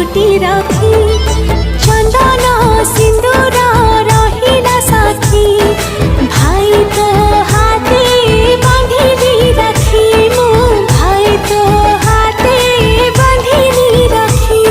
জুটি রাখি চন্দন সিন্দুর রহিলা সাথী ভাই তো হাতে বাঁধিলি রাখি মু ভাই তো হাতে বাঁধিলি রাখি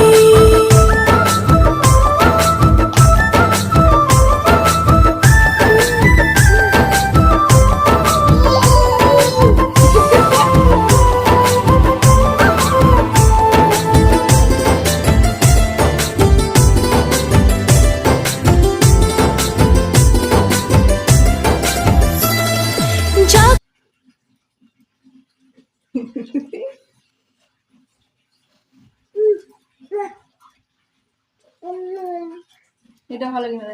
এটা ভালো কিনা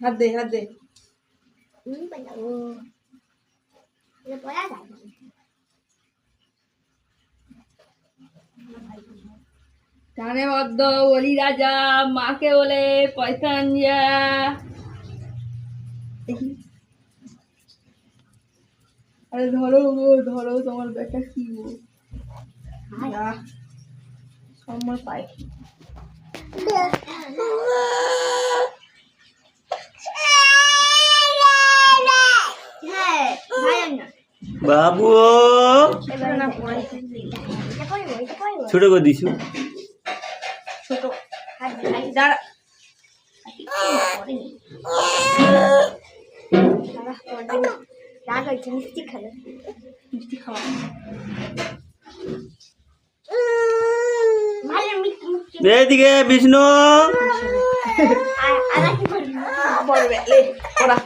হাত দে হাত দে কানে বদ্ধ বলি রাজা মাকে বলে পয়সা আনিয়া আরে ধরো গো ধরো তোমার বেটা কি গো সম্মান পাই বাবু ছোট করে দিছু ছোট দাঁড়া মিষ্টি খাওয়া এদিকে বিষ্ণু পড়বে ওরা